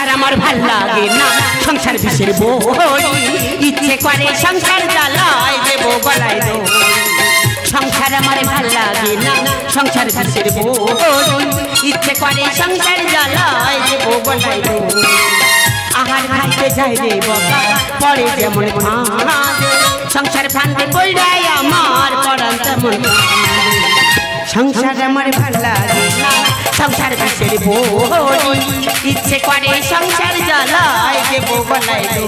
সংসার আমার ভাল লাগে না সংসার বিষের বড়ি ইচ্ছে করে সংসার জ্বালায় দেব গলায় দড়ি সংসার আমার ভাল লাগে না সংসার বিষের বড়ি ইচ্ছে করে সংসার জ্বালায় দেব গলায় দড়ি আহার খাইতে যাই রে বাবা পরে যেমন কাঁদে সংসার ফান্দে পড়াই আমার পরাণ তেমন সংসার আমার ভাল লাগে না সংসার বিষের বড়ি ইচ্ছে করে সংসার জ্বালায় দেব গলায় দড়ি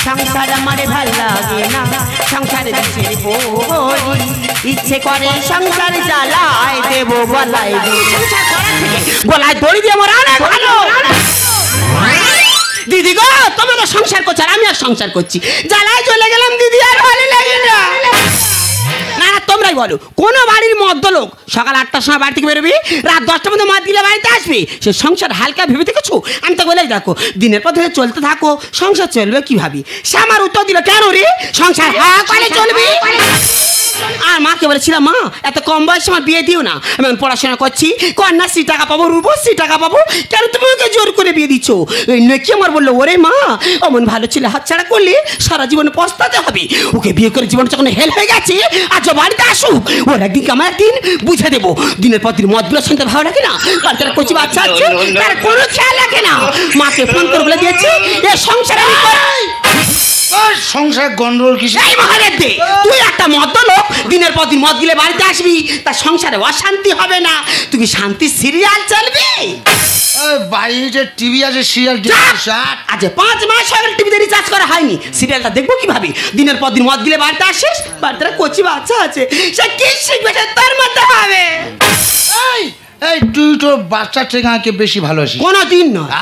সংসার আমার ভাল লাগে না সংসার বিষের বড়ি ইচ্ছে করে সংসার জ্বালায় দেব গলায় দড়ি সংসার করা থেকে গলায় দড়ি দিয়ে আমার অনেক ভালো দিদি গো তুমি তো সংসার করছো আর আমি আর সংসার করছি জ্বালায় চলে গেলাম দিদি আর ভালো লাগে না না তোমরাই বলো কোন বাড়ির মদ্য লোক সকাল 8টার সময় বাড়ি থেকে বেরোবি রাত 10টার মধ্যে মদ দিলে বাড়িতে আসবি সে সংসার হালকা ভেবে দেখেছো আমি তো বলেই দেখো দিনের পর ধরে চলতে থাকো সংসার চলবে কিভাবে সে আমার উত্তর দিল কেন রে সংসার হ্যাঁ করে চলবে আর মাকে বলেছিলাম মা এত কম বয়সে আমার বিয়ে দিও না আমি পড়াশোনা করছি কন্যাশ্রী টাকা পাবো রূপশ্রী টাকা পাবো কেন তুমি ওকে জোর করে বিয়ে দিচ্ছ নাকি আমার বললো ওরে মা অমন ভালো ছেলে হাতছাড়া করলে সারা জীবনে পস্তাতে হবে ওকে বিয়ে করে জীবন যখন হেল হয়ে গেছে আজ বাড়িতে আসুক ওর একদিন আমার একদিন বুঝে দেবো দিনের পর দিন মদগুলো শুনতে ভালো লাগে না কারণ তার কচি বাচ্চা আছে তার কোনো খেয়াল রাখে না মাকে ফোন করে বলে দিয়েছি এ সংসার আমি সংসার গন্ডগোল কিসে মহাদেব দে তুই একটা মদ লোক দিনের পর দিন মদ গিলে বাড়িতে আসবি তার সংসারে অশান্তি হবে না তুমি শান্তি সিরিয়াল চলবে বাড়িতে টিভি আছে সিরিয়াল আজ 5 মাস হয়ে টিভিতে রিচার্জ করা হয়নি সিরিয়ালটা দেখবো কিভাবে দিনের পর দিন মদ গিলে বাড়িতে আসিস বাড়িতে কচি বাচ্চা আছে সে কি শিখবে তার মধ্যে হবে এই তুই তোর বাচ্চা থেকে আমাকে বেশি ভালোবাসিস কোনোদিন নয়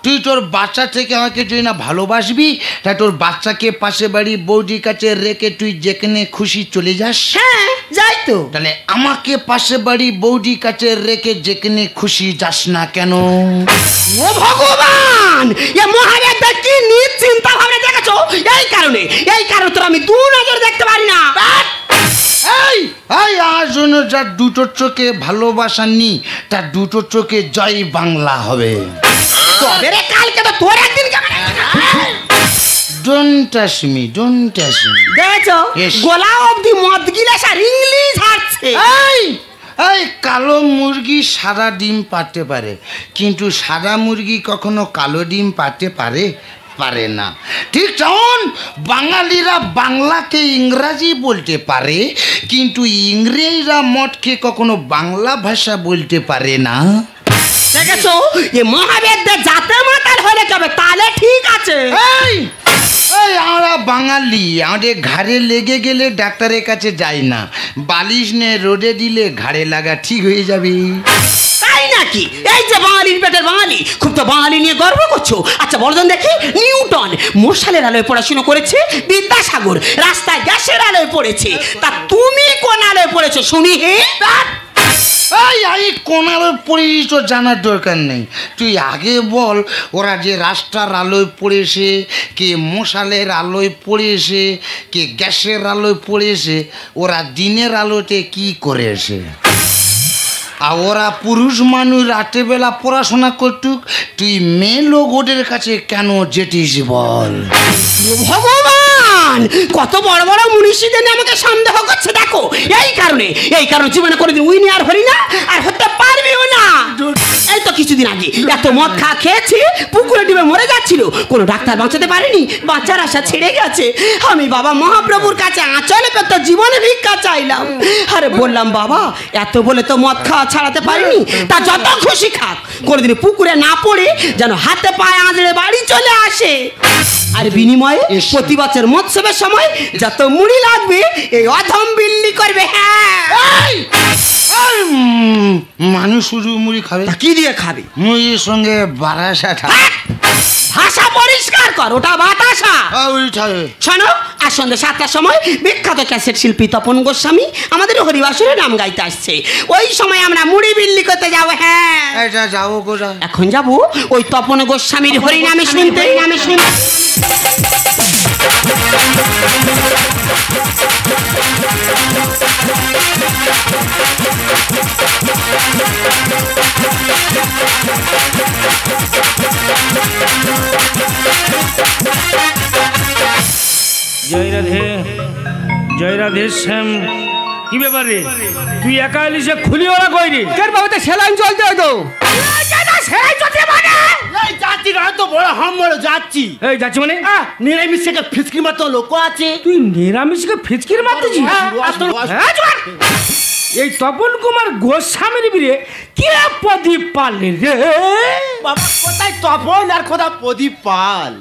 তুই তোর বাচ্চা থেকে আমাকে যদি না ভালোবাসবি তাই তোর বাচ্চাকে পাশে বাড়ি বৌদির কাছে রেখে তুই যেখানে খুশি চলে যাস হ্যাঁ যাই তো তাহলে আমাকে পাশে বাড়ি বৌদির কাছে রেখে যেখানে খুশি যাস না কেন ও ভগবান এ মহাদেব কি নিজ চিন্তা ভাবনা দেখেছো এই কারণে তোর আমি দু নজর দেখতে পারি না আর জন্য যার দুটো চোখে ভালোবাসা নি তার দুটো চোখে জয় বাংলা হবে তবে রে কালকে তো তোর একদিন ডোন্ট টাচ মি দেখো গলা অবধি মদ গিলাস আর ইংলিশ হাঁটছে এই কালো মুরগি সাদা ডিম পারতে পারে কিন্তু সাদা মুরগি কখনো কালো ডিম পারতে পারে না ঠিক যেমন বাঙালিরা বাংলাকে ইংরাজি বলতে পারে কিন্তু ইংরেজরা মদকে কখনো বাংলা ভাষা বলতে পারে না দেখেছো এ মহাবেদে জাতে মাতাল হলে যাবে তাহলে ঠিক আছে আমরা বাঙালি আমাদের ঘাড়ে লেগে গেলে ডাক্তারের কাছে যাই না বালিশ নে রোদে দিলে ঘাড়ে লাগা ঠিক হয়ে যাবে তাই নাকি এই যে বাঙালির পেটের বাঙালি খুব তো বাঙালি নিয়ে গর্ব করছো আচ্ছা বলজন দেখি নিউটন মশালের আলোয় পড়াশোনা করেছে বিদ্যাসাগর রাস্তায় গ্যাসের আলোয় পড়েছে তা তুমি কোন আলোয় পড়েছো শুনি হে কোনার পড়েছি তো জানার দরকার নেই তুই আগে বল ওরা যে রাস্তার আলোয় পড়েছে কে মশালের আলোয় পড়েছে কে গ্যাসের আলোয় পড়েছে ওরা দিনের আলোতে কি করেছে আর ওরা পুরুষ মানুষ রাত্রেবেলা পড়াশোনা করতুক তুই মেয়ে লোক ওদের কাছে কেন যেতিস বল ভগবান কত বড় বড় মনীষীদের আমাকে সন্দেহ করছে দেখো এই কারণে জীবনে কোনোদিন উইনি আর হরি না আর হতে পারবিও না এই তো কিছুদিন আগে এত মদ খেয়েছি পুকুরে ডিবে মরে যাচ্ছিল কোনো ডাক্তার বাঁচাতে পারেনি বাঁচার আশা ছেড়ে গেছে আমি বাবা মহাপ্রভুর কাছে আঁচলে পেতে জীবনে ভিক্ষা চাইলাম আরে বললাম বাবা এত বলে তো মদ খাওয়া ছাড়াতে পারিনি তা যত খুশি খাক কোনোদিন পুকুরে না পড়ে যেন হাতে পায়ে আঁচড়ে বাড়ি চলে আসে আর বিনিময়ে প্রতি বছর মৎসবের সময় যত মুড়ি লাগবে এই অধম বিল্লি করবে হ্যাঁ মানুষ শুধু মুড়ি খাবে কি দিয়ে খাবে মুড়ির সঙ্গে বাতাসা ভাষা পরিষ্কার কর ওটা বাতাসা শোনো আর সন্ধ্যে 7টার সময় বিখ্যাত ক্যাসেট শিল্পী তপন গোস্বামী আমাদের হরিবাসরে নাম গাইতে আসছে ওই সময় আমরা মুড়ি বিল্লি করতে যাবো হ্যাঁ যাবো এখন যাবো ওই তপন গোস্বামীর হরিনামে শুনতে জয় রাধে, জয় রাধে শ্যাম। কি ব্যাপারে তুই একা এলিসে খুলি ওরা কইনি? কেন বাবা তো সেলাইন চলতে হতো। সেলাই চলছে মানে এই যাচ্ছি না তো বড় হাম বড় যাচ্ছি। এই যাচ্ছি মানে নিরামিষ থেকে ফিসকি মতো লোক আছে। তুই নিরামিষকে ফিচকির মারতেছিস? এই তপন কুমার গোস্বামীর বিরে কে প্রদীপ পাললে রে? বাবা কোথায় তপন আর কোথায় প্রদীপ পাল?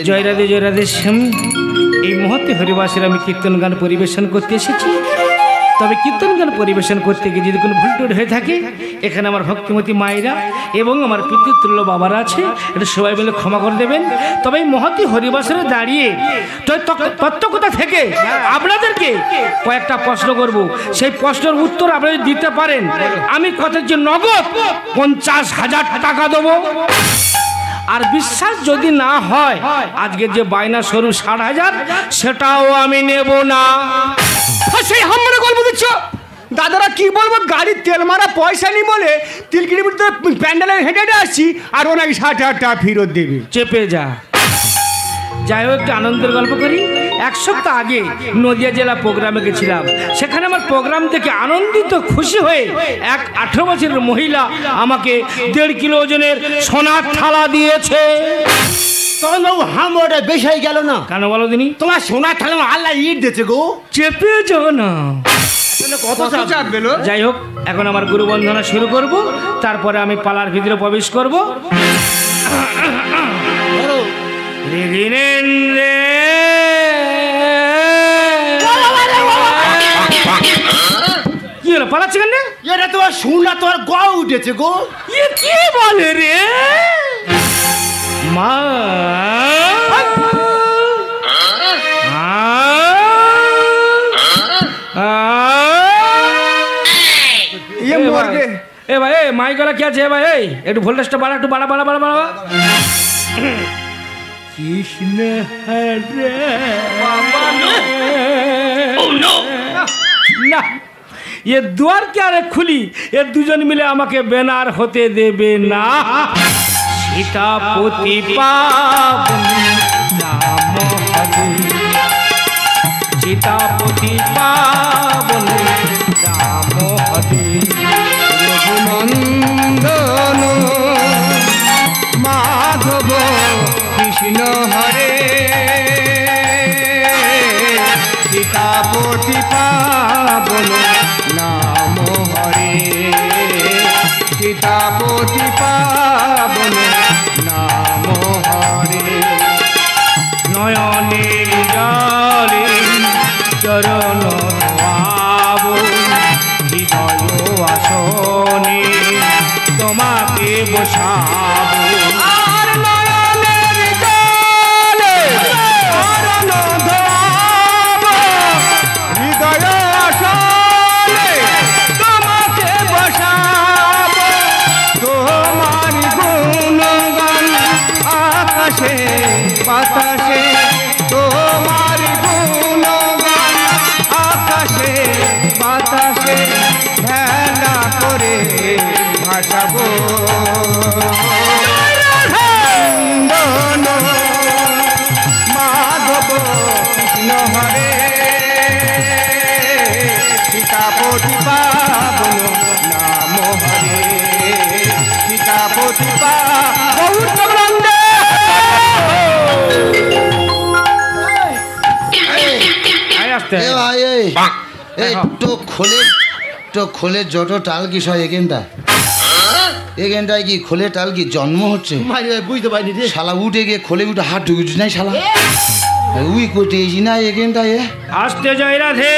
জয় রাধে, জয় রাধে শ্যাম। এই মুহূর্তে হরিবাসের আমি কীর্তন গান পরিবেশন করতে এসেছি। তবে কীর্তন গান পরিবেশন করতে গিয়ে যদি কোনো ভুল টুল হয়ে থাকে, এখানে আমার ভক্তিমতী মায়েরা এবং আমার পিতৃতুল্য বাবারা আছে, এটা সবাই মিলে ক্ষমা করে দেবেন। তবে এই মহতী হরিবাসরে দাঁড়িয়ে তত্ত্বকথা থেকে আপনাদেরকে কয়েকটা প্রশ্ন করব। সেই প্রশ্নের উত্তর আপনারা দিতে পারেন, আমি কথার যে নগদ 50,000 টাকা দেবো। আর বিশ্বাস যদি না হয়, আজকে যে বায়না স্বরূপ 60,000 সেটাও আমি নেব না। সেই হামরে গল্প দিচ্ছ দাদারা, কি বলবো, গাড়ির তেল মারা পয়সা নি বলে 3 কিলোমিটার প্যান্ডেলে হেঁটে হেঁটে আসছি, আর ওনাকে 60,000 টাকা ফেরত দেবে। চেপে যা। যাই হোক, একটা আনন্দের গল্প করি। 1 সপ্তাহ আগে নদিয়া জেলা প্রোগ্রামে গেছিলাম। সেখানে আমার প্রোগ্রাম দেখে আনন্দিত খুশি হয়ে এক 18 বছরের মহিলা আমাকে 1.5 কিলো ওজনের সোনার থালা দিয়েছে। তখন বাবু হাম ওটা বেশি হয়ে গেল না? কেন বলো দিনি? তোমার সোনার থালা আল্লাহ ইট দিয়েছে গো। চেপে যাও না। কত চাপ গেল? যাই হোক, এখন আমার গুরু বন্দনা শুরু করব, তারপরে আমি পালার ভিতরে প্রবেশ করব। কি হলো, পালাচ্ছে কেন? এটা তোমার শুনলা তোমার গ উঠেছে গো। কি বলে রে মা? এ ভাই, মাই গলা কি আছে ভাই? একটু ভোল্টেজটা বাড়া, একটু বাড়া বাড়া বাড়া বাড়া। কৃষ্ণ হরে না, এ দুয়ার কে আরে খুলি, এ দুজন মিলে আমাকে বেনার হতে দেবে না। সীতাপতি পাবন নাম হরে, সীতাপতি পাবন নাম হরে। রঘুনন্দন মাধব কৃষ্ণ হরে, সীতাপতি পাবন নাম হরে, সীতাপতি পাবন নাম হরে। নয়নের জলে চরণ ধোয়াব, হৃদয় আসনে তোমাকে বসাবো। আর নয়নের জলে চরণ ধোয়াব, হৃদয় আসনে তোমাকে বসাব। তোমার গুণগান আকাশে বাতাসে, তোমার গুণগান আকাশে বাতাসে ভেলা করে ভাসাবো। নন্দন মাধব কৃষ্ণ হরে, সীতাপতি পাবন নাম হরে, সীতাপতি পাবন। আসতে এ ভাই, এই তো খোলে যত টাল কি সব এখানটায় কি খোলে টাল কি জন্ম হচ্ছে? বুঝতে পারিনি রে। শালা উঠে গিয়ে খোলে উঠে হাত ঢুকেছিস নাই শালা? উই কোটেছি না এখানটায়। আসতে জয় রাধে।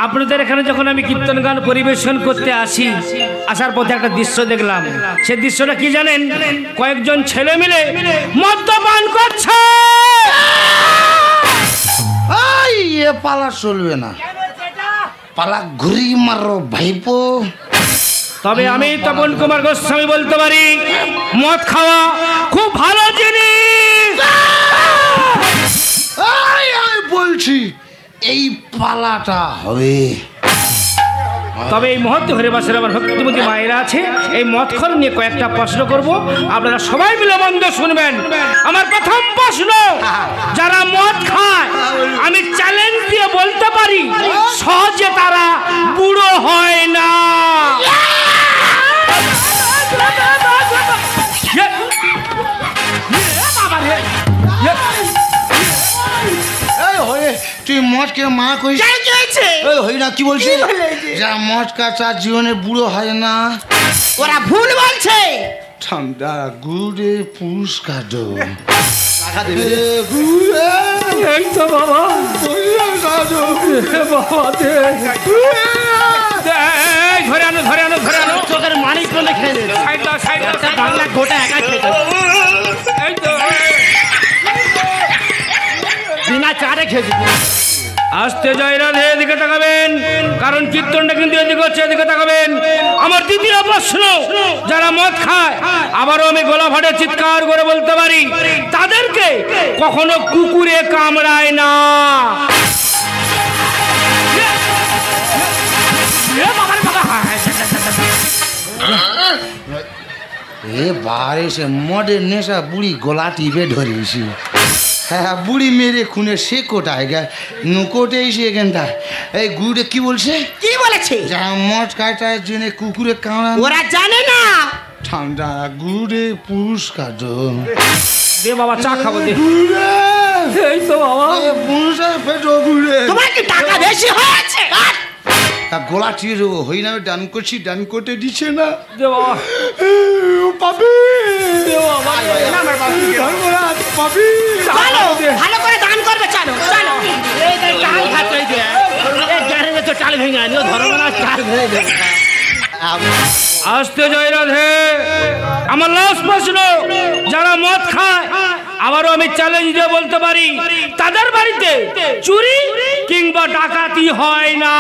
আপনাদের এখানে যখন আমি কীর্তন গান পরিবেশন করতে আসি, আসার পথে একটা দৃশ্য দেখলাম। সেই দৃশ্যটা কি জানেন? কয়েকজন ছেলে মিলে মদ্যপান করছে। এ পালা চলবে না, পালা ঘুরি মারো ভাইপো। তবে আমি তপন কুমার গোস্বামী বলতে পারি, মদ খাওয়া খুব ভালো জিনিস। আমি বলছি এই পালাটা হবে। তবে এই মুহূর্তে হরিবাসের আমার ভক্তিমতী মায়েরা আছে, এই মদখর নিয়ে কয়েকটা প্রশ্ন করব, আপনারা সবাই মিলে বন্ধ শুনবেন। আমার প্রথম প্রশ্ন, যারা মদ খায় আমি চ্যালেঞ্জ দিয়ে বলতে পারি সহজে তারা বুড়ো হয় না। তুই মদকে মা কইস হই না, কি বলছিস? যা মদ খা তার জীবনে বুড়ো হয় না। ওরা ভুল বলছে। ঠান্ডা গুড়ে পুরস্কার দো। এই তো বাবা, ধরে আনো ধরে আনো ধরে আনো, চোখের মানিক বলে খেয়ে নেবে। সাইড দাও সাইড দাও, বাংলা গোটা একা খেতে এই তো বিনা চারে খেয়েছি। আস্তে জয় রাধে, এদিকে তাকাবেন, কারণ কীর্তনটা কিন্তু এদিকে হচ্ছে, এদিকে তাকাবেন। আমার দ্বিতীয় প্রশ্ন, যারা মদ খায় আবারও আমি গলা ফাটে চিৎকার করে বলতে পারি তাদেরকে কখনো কুকুরে কামড়ায় না। এ বারে সে মদের নেশা বুড়ি গলা টিপে ধরেছি। হ্যাঁ বুড়ি মেরে খুনে সে কোটায় গে নুকোটে এসে এখানটা। এই গুড়ে কি বলছে? কি বলেছে? যা মদ খাইটার জন্য কুকুরে কামড়া। ওরা জানে না। ঠান্ডা গুড়ে পুরস্কার দো। দে বাবা চা খাবো দে। এই তো বাবা, পুরস্কার পেটো গুড়ে। তোমার কি টাকা বেশি হয়েছে? তা গলা টিপে দেবো, হই না ডান করছি, ডান কোটে দিচ্ছে না। দে বাবা পাবি পাবি। চলো ভালো করে দান করবে, চলো চলো। চাল খাচ্ছে গ্যারেজে তো চাল ভেঙে আনিও, ধরো না চাল ভেঙে দেবে। আস্তে জয় রাধে। আমার লাস্ট প্রশ্ন, যারা মদ খায় আবারও আমি চ্যালেঞ্জ দিয়ে বলতে পারি তাদের বাড়িতে চুরি কিংবা ডাকাতি হয় না।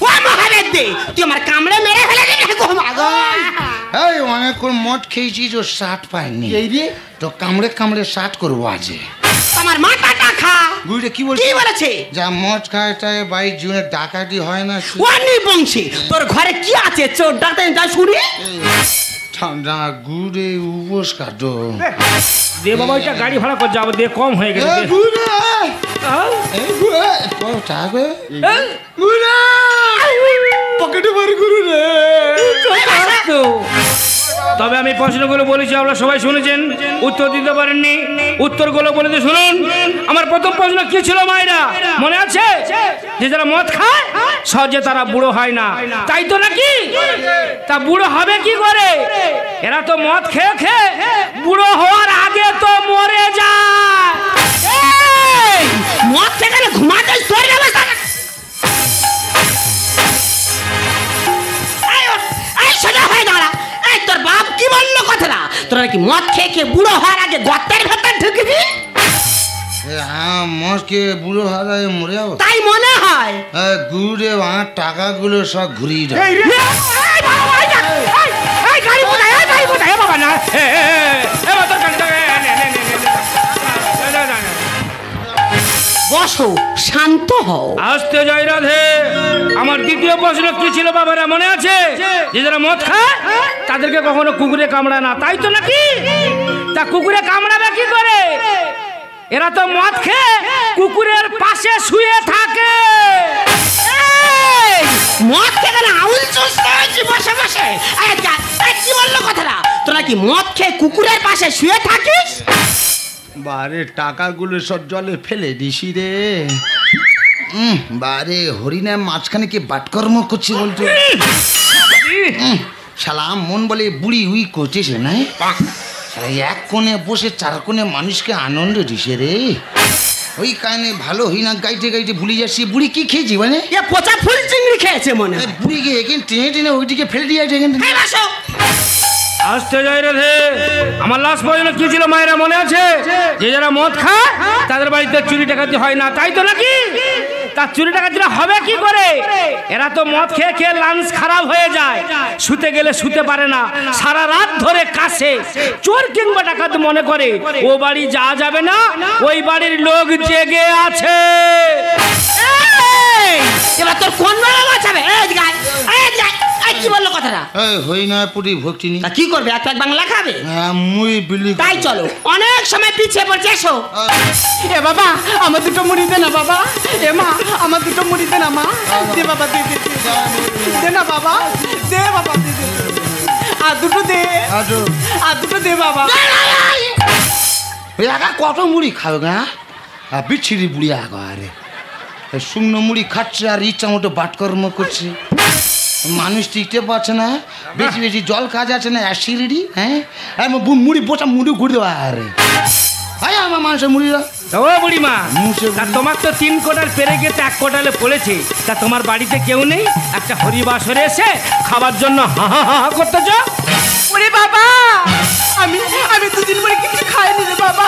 ও মহাদেব দে, তুই আমার কামড়ে মেরে ফেলে দিবি গো মা গো। এই অনেক করে মদ খেয়েছি তো শার্ট পাইনি, এই রে তো কামড়ে কামড়ে শার্ট করবো আজে। আমার মাথাটা খা। গুড়ে কি কি বলছে? বলেছে? যা মদ খায় তাই বাড়ির জীবনে ডাকাতি হয় না। ওয়ানি বংশী, তোর ঘরে কি আছে? চোর ডাকাতে যা শুনি। ঠান্ডা গুড়ে উপোস কাটো। দে বাবা, এটা গাড়ি ভাড়া করে যাবো, দিয়ে কম হয়ে গেছে। পকেটে বাড়ি গুরু রে। তবে আমি প্রশ্নগুলো বলেছি, আপনারা সবাই শুনেছেন, উত্তর দিতে পারেননি। উত্তরগুলো বলে দিয়ে শুনুন। আমার প্রথম প্রশ্ন কি ছিল মায়েরা, মনে আছে? যে যারা মদ খায় সহজে তারা বুড়ো হয় না, তাই তো নাকি? তা বুড়ো হবে কি করে? এরা তো মদ খেয়ে খেয়ে বুড়ো হওয়ার আগে তো মরে যায়। এই, মদ থেকে ঘুমাতে তোর ব্যবস্থা। এই সোজা হয়ে দাঁড়া। এই তোর বাপ কি বললো কথাটা? তোরা নাকি মদ খেয়ে খেয়ে বুড়ো হওয়ার আগে গর্তের ভেতর ঢুকবি? হ্যাঁ মদকে বুড়ো হারায় মরে যাবো তাই মনে হয়। গুড়ে আমার টাকাগুলো সব ঘুরিয়ে দেয়। এই বাবা, এই গাড়ি কোথায়? এই গাড়ি কোথায়? এ বাবা না। বসো, শান্ত হও। আস্তে জয় রাধে। আমার দ্বিতীয় প্রশ্ন কি ছিল বাবারা, মনে আছে? যে যারা মদ খায় তাদেরকে কখনো কুকুরে কামড়ায় না, তাই তো নাকি? তা কুকুরে কামড়াবে কি করে? এরা তো মদ খেয়ে কুকুরের পাশে শুয়ে থাকে। এই, মদ খেয়ে না আউল চুষতে হয়েছে বসে বসে। কি বললো কথাটা? তোরা কি মদ খেয়ে কুকুরের পাশে শুয়ে থাকিস? বারে টাকাগুলো সব জলে ফেলে দিছি রে। বারে হরিণা মাঝখানে কি বাটকর্ম করছে বলতো? শালা মন বলে বুড়ি উই করছিস না, এক কোণে বসে চার কোণে মানুষকে আনন্দ দিছে রে। ওই কারণে ভালো হই না, গাইতে গাইতে ভুলে যাচ্ছি বুড়ি কি খেয়েছি মানে। এ পচা ফুল চিংড়ি খেয়েছে মনে হয়। বুড়িকে এখানে টেনে টেনে ওইদিকে ফেলে দিয়ে আছে এখানে। এই বসো। আস্তে জয় রাধে। আমার লাস্ট প্রশ্ন কি ছিল মায়েরা, মনে আছে? যে যারা মদ খায় তাদের বাড়িতে চুরি ডাকাতি হয় না, তাই তো নাকি? তা চুরি ডাকাতি হবে কি করে? এরা তো মদ খেয়ে খেয়ে লাঞ্চ খারাপ হয়ে যায়, শুতে গেলে শুতে পারে না, সারা রাত ধরে কাশে। চোর কিংবা ডাকাত মনে করে ও বাড়ি যাওয়া যাবে না, ওই বাড়ির লোক জেগে আছে। এবার তোর কোন বেলা বাঁচাবে? কি বললো কথাটা? হই না পুরি ভক্তি নি, তা কি করবে? এক প্যাক বাংলা খাবে? মুই বিলি। তাই চলো, অনেক সময় পিছিয়ে পড়ছে, এসো। এ বাবা আমার দুটো মুড়ি দে না বাবা। এ মা আমার দুটো মুড়ি দে না মা। দে বাবা দে দে দে না বাবা, দে বাবা দে দে, আর দুটো দে, আর দুটো দে বাবা। একা কত মুড়ি খাবে না? বিচ্ছিরি বুড়ি আগে শুকনো মুড়ি খাচ্ছে আর ইচ্ছা মতো বাটকর্ম করছে। মানুষ টিকতে পারছে না, বেশি বেশি জল খাওয়া যাচ্ছে না, অ্যাসিডিটি। হ্যাঁ মুড়ি বোঝা মুড়ি ঘুরে দেওয়া আরে ভাই আমার মানুষের মুড়িরা। ও বুড়িমা, তা তোমার তো 3 কোটাল পেরে গেছে, 1 কোটালে পড়েছে। তা তোমার বাড়িতে কেউ নেই? একটা হরিবাসরে এসে খাবার জন্য হা হা হা করতেছ? ওরে বাবা আমি 2 দিন পরে কিছু খাইনি রে বাবা।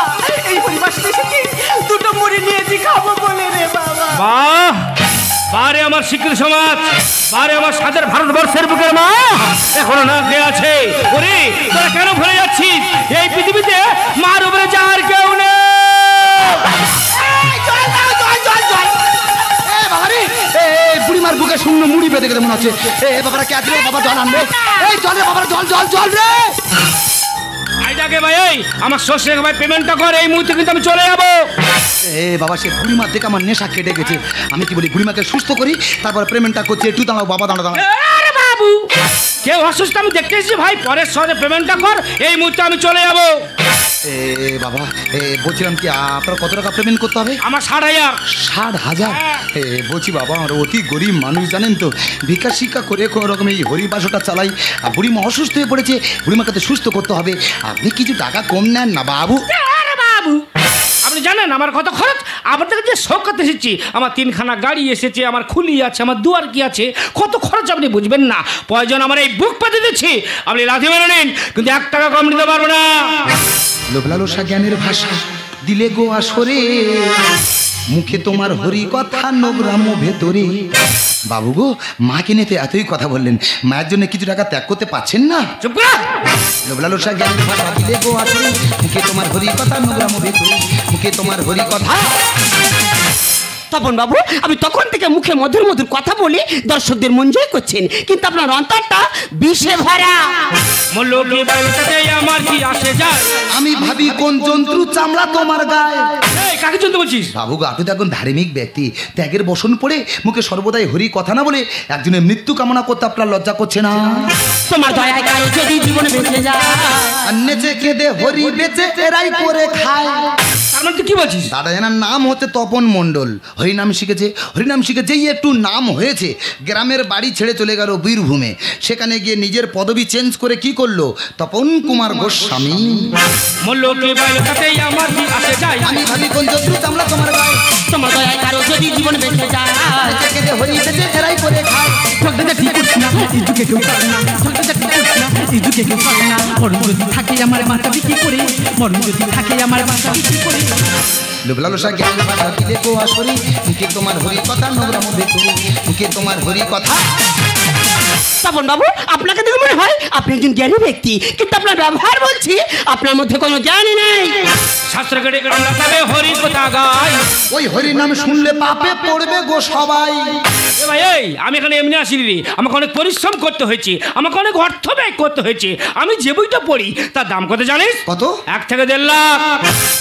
এই পরিবাসে এসেছি, দুটো মুড়ি নিয়েছি খাবো বলে রে বাবা। বাহ, বারে আমার শিক্ষিত সমাজ, বারে আমার স্বাধীন ভারতবর্ষের বুকের মা এখনো না খেয়ে আছে। ওরে তোরা কেন ভুলে যাচ্ছিস এই পৃথিবীতে মার উপরে যার কেউ নেই? বুড়িমার বুকে শূন্য মুড়ি বেঁধে গেছে মনে হচ্ছে। বাবারা কে আছে? বাবা জল আনবে। এই জল রে বাবার, জল জল জল রে। আইটাকে ভাই, এই আমার শ্বশুরকে ভাই পেমেন্টটা কর, এই মুহূর্তে কিন্তু আমি চলে যাবো। বাবা সে বুড়িমার দেখে আমার নেশা কেটে গেছে। আমি কি বলি, বুড়িমাকে সুস্থ করি, তারপর পেমেন্টটা করছি। একটু দাঁড়াও বাবা, দাঁড়াও দাঁড়াও। আরে বাবু, কেউ অসুস্থ আমি দেখতে এসেছি ভাই, পরের সহজে পেমেন্টটা কর, এই মুহূর্তে আমি চলে যাবো। বাবা বলছিলাম কি আপনার কত টাকা পেমেন্ট করতে হবে? আমার 60,000। 60,000? বলছি বাবা আমরা অতি গরিব মানুষ জানেন তো, ভিক্ষা শিক্ষা করে কোনো রকম এই হরিবাসটা চালাই। আর বুড়িমা অসুস্থ হয়ে পড়েছে, বুড়িমাকে তো সুস্থ করতে হবে, আপনি কিছু টাকা কম নেন না বাবু। আরে বাবু, আপনি জানেন আমার কত খরচ? আমার থেকে যে শখ করতে এসেছি, আমার 3খানা গাড়ি এসেছে, আমার খুলি আছে, আমার দুয়ার কি আছে, কত খরচ আপনি বুঝবেন না। প্রয়োজন আমার এই বুক পাতে দিচ্ছি, আপনি লাথি মেরে নিন, কিন্তু 1 টাকা কম নিতে পারবো না। লোভলালসা জ্ঞানের ভাষা দিলে গো আসরে, মুখে তোমার হরি কথা নোগ্রাম ভেতরে। বাবু গো, মাকে নিতে এতই কথা বললেন, মায়ের জন্য কিছু টাকা ত্যাগ করতে পারছেন না? চুপ কর। লোভলালসা জ্ঞানের ভাষা দিলে গো আসরে, মুখে তোমার হরি কথা নোগ্রাম ভেতরে, মুখে তোমার হরি কথা। তপন বাবু, আমি তখন থেকে মুখে মধুর মধুর কথা বলি, দর্শকদের মন জয় করছেন, কিন্তু আপনার অন্তরটা বিষে ভরা। আমার কি আসে যায়? আমি ভাবি কোন জন্তু চামড়া তোমার গায়ে। এই কাকে জন্তু বলছিস? বাবু গো, আপনি তো এখন ধার্মিক ব্যক্তি, ত্যাগের বসন পড়ে মুখে সর্বদাই হরি কথা না বলে একজনের মৃত্যু কামনা করতে আপনার লজ্জা করছে না? তোমার দয়ায় কারো যদি জীবনে বেঁচে যায়, নেচে কেঁদে হরি বেঁচে এরাই করে খায়। তার মানে তুই কি বলছিস? দাদা এনার নাম হচ্ছে তপন মণ্ডল, হরিনাম শিখেছে। হরিনাম শিখে যেই একটু নাম হয়েছে, গ্রামের বাড়ি ছেড়ে চলে গেল বীরভূমে। সেখানে গিয়ে নিজের পদবি চেঞ্জ করে কি করলো? তপন কুমার গোস্বামী। আমি ভাবি কোন জন্তু চামড়া তোমার গায়ে। তোমার দয়ায় কারো যদি জীবনে বেঁচে যায়, নেচে কেঁদে হরি বেঁচে এরাই করে খায়। মরণ যদি থাকে আমার মাথা বিক্রি করে, মরণ যদি থাকে আমার মাথা বিক্রি করে। লোভলালসা জ্ঞান ভাষা দিলে গো আসরে, মুখে তোমার হরি কথা নোংরা ভেতরে, মুখে তোমার হরি কথা। তপন বাবু, আপনাকে দেখে মনে হয় আপনি একজন জ্ঞানী ব্যক্তি, কিন্তু আপনার ব্যবহার বলছি আপনার মধ্যে কোনো জ্ঞানই নেই। শাস্ত্র কেটে হরি কথা গায়, ওই হরি নাম শুনলে পাপে পড়বে গো সবাই। ভাই এই আমি এখানে এমনি আসিনি রে, আমাকে অনেক পরিশ্রম করতে হয়েছে, আমাকে অনেক অর্থ ব্যয় করতে হয়েছে। আমি যে বইটা পড়ি তার দাম কত জানিস? কত? 1 থেকে 1.5 লাখ।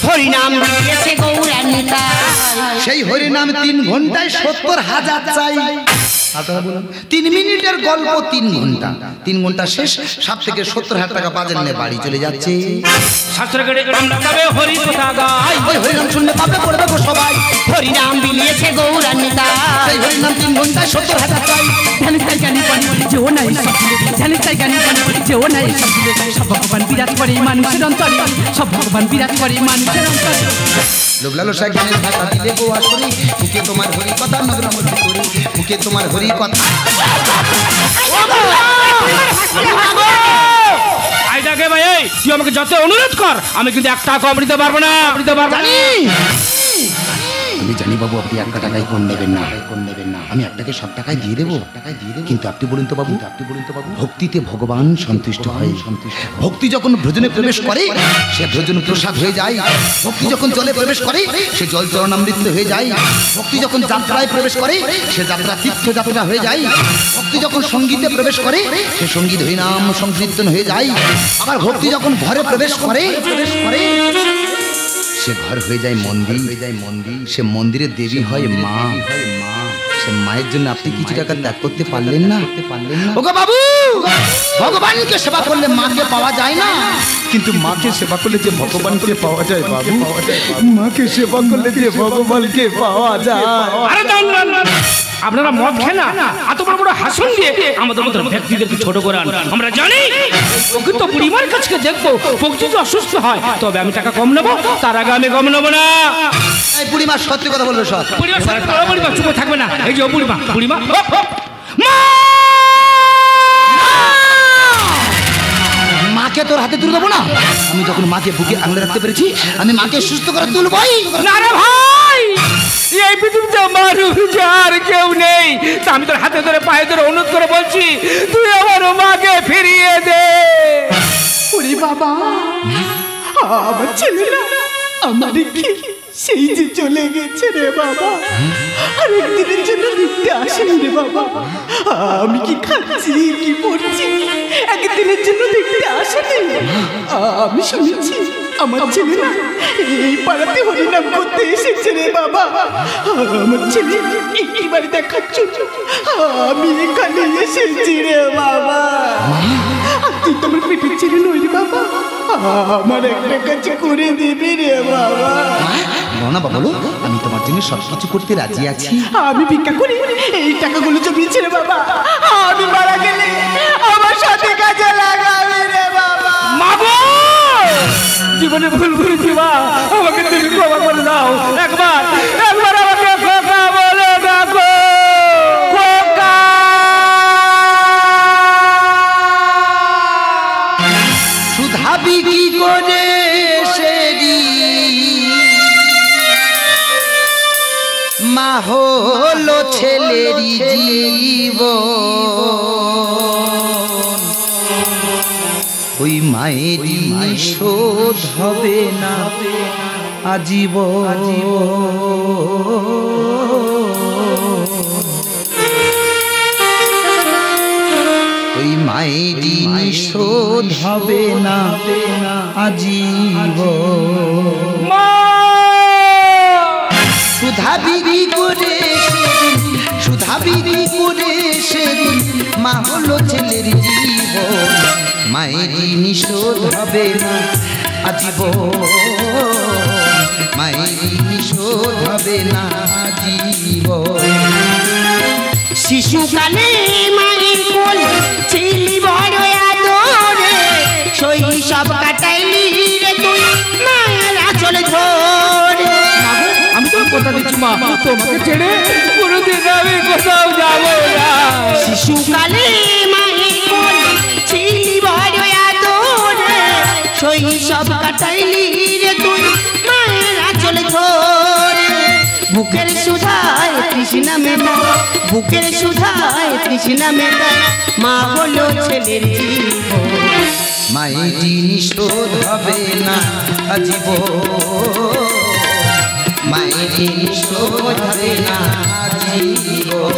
হরিনাম দিয়েছে গৌরান্বিতা, সেই হরি নাম 3 ঘন্টায় 70,000 চাই। আপনারা বলুন 3 মিনিটের গল্প 3 ঘন্টা, 3 ঘন্টা শেষ, 7 থেকে 70,000 টাকা বাজেট নিয়ে বাড়ি চলে যাচ্ছে। শাস্ত্র কেটে হরি কথা গায়, ওই হরি নাম শুনলে পাপে পড়বে গো সবাই। হরিনাম দিয়েছে গৌরান্বিতা, সেই হরি নাম 3 ঘন্টায় 70,000 চাই। ধ্যানের জায়গানি পানি যেও নাই সবগুলো, ধ্যানের জায়গানি পানি যেও নাই সবগুলো। সব ভগবান বিরাজ করে মানুষের অন্তরে, সব ভগবান বিরাজ করে মানুষের অন্তরে। লোভলালসা জ্ঞানের ভাষা দিলে গো আসরে, মুখে তোমার হরি কথা নোংরা ভেতরে, মুখে তোমার হরি কথা। আইটাকে ভাই এই তুই আমাকে যত অনুরোধ কর, আমি কিন্তু 1 টাকা কম দিতে পারবো না। আমি জানি বাবু আপনি একটা টাকায় কম নেবেন না, আমি আপনাকে সব টাকায় দিয়ে দেবো, কিন্তু আপনি বলুন তো বাবু, ভক্তিতে ভগবান সন্তুষ্ট হয়। ভক্তি যখন ভ্রজনে প্রবেশ করে সে ভ্রজন প্রসাদ হয়ে যায়, ভক্তি যখন জলে প্রবেশ করে সে জল চরণামৃত হয়ে যায়, ভক্তি যখন যাত্রায় প্রবেশ করে সে যাত্রা তীর্থযাত্রা হয়ে যায়, ভক্তি যখন সঙ্গীতে প্রবেশ করে সে সঙ্গীত হরিনাম সংকীর্তন হয়ে যায়, আবার ভক্তি যখন ঘরে প্রবেশ করে সে ঘর হয়ে যায় মন্দির, সে মন্দিরে দেবী হয় মা। সে মায়ের জন্য আপনি কিছু টাকা ত্যাগ করতে পারলেন না? ওগো বাবু, ভগবানকে সেবা করলে মাকে পাওয়া যায় না, কিন্তু মাকে সেবা করলে যে ভগবানকে পাওয়া যায় বাবু, মাকে সেবা করলে যে ভগবানকে পাওয়া যায়। আরে দাঁড়ান, দাঁড়ান, আপনারা মদ খেন না, এত বড় বড় হাসন দিয়ে আমাদের মতো ব্যক্তিদেরকে ছোট করান। আমরা জানি প্রকৃত বুড়িমার কাছে দেখবো, প্রকৃত যদি অসুস্থ হয় তবে আমি টাকা কম নেবো, তার আগে আমি কম নেবো না। এই বুড়িমা সত্যি কথা বলবে, সব বুড়িমা সত্যি কথা বলবে, চুপ থাকবে না। এই যে বুড়িমা, বুড়িমা মাকে তোর হাতে তুলে দেবো না? আমি যখন মাকে বুকে আঙুলে রাখতে পেরেছি আমি মাকে সুস্থ করে তুলবই। না রে ভাই, এই পৃথিবীতে মানুষ আর কেউ নেই, তা আমি তোর হাতে ধরে পায়ে ধরে অনুরোধ করে বলছি তুই আমার মাকে ফিরিয়ে দে। ওরে বাবা, আমার ছেলেরা আমার কি সেই যে চলে গেছে রে বাবা, আর একদিনের জন্য দেখতে আসেনি রে বাবা। আমি কি খাচ্ছি কি পড়ছি, একদিনের জন্য দেখতে আসেনি। আমি শুনেছি আমার ছেলেরা এই পাড়াতে হরিনাম করতে এসেছে রে বাবা। আমার ছেলে এই বাড়ি দেখাচ্ছ, আমি এখানে এসেছি রে বাবা। তুই তোমার পেটের ছেলে নই রে বাবা, আমার একটা কাছে করে দিবি রে বাবা। না বাবা, বলো আমি তোমার জন্য সব কিছু করতে রাজি আছি। আমি ভিক্ষা করি, এই টাকাগুলো জমিয়েছে রে বাবা, আমি মারা গেলে আমার সাথে কাজে লাগাবে রে বাবা। মাগো, জীবনে ভুল করেছি মা, আমাকে তুমি ক্ষমা করে দাও। একবার আমাকে খোকা বলে ডাকো, খোকা। সুধাবি কি করে সেরি মা হলো ছেলেরই জীবন, ওই মায়েরই শোধ হবে না আজীবন। ওই মায়েরই শোধ হবে না আজীবন। সুধা বিধি করে সুধা বিধি করে সেদিন মা হলো ছেলের জীবন, মায়েরই নিষোধ হবে না আজীবন, মায়েরই নিষোধ হবে না আজীবন। শিশুকালে মায়ের কোল ছিলি বড় আদরে, শৈশব কাটাইলি রে তুই মায়ের আঁচল ধরে। আমি তো কথা দিচ্ছি মা, তোমাকে ছেড়ে কোনোদিন আমি কোথাও যাবো না। শিশুকালে মায়ের কোল ছিলি বড় আদরে, শৈশব কাটাইলি রে তুই মায়ের আঁচল ধরে। বুকের সুধায় তৃষ্ণা মেটা, বুকের সুধায় তৃষ্ণা মেটা, মা হলো ছেলের জীবন, মায়েরই নিষোধ হবে না আজীবন, মায়েরই নিষোধ হবে না আজীবন,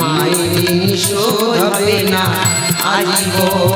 মায়েরই নিষোধ হবে না আজীবন।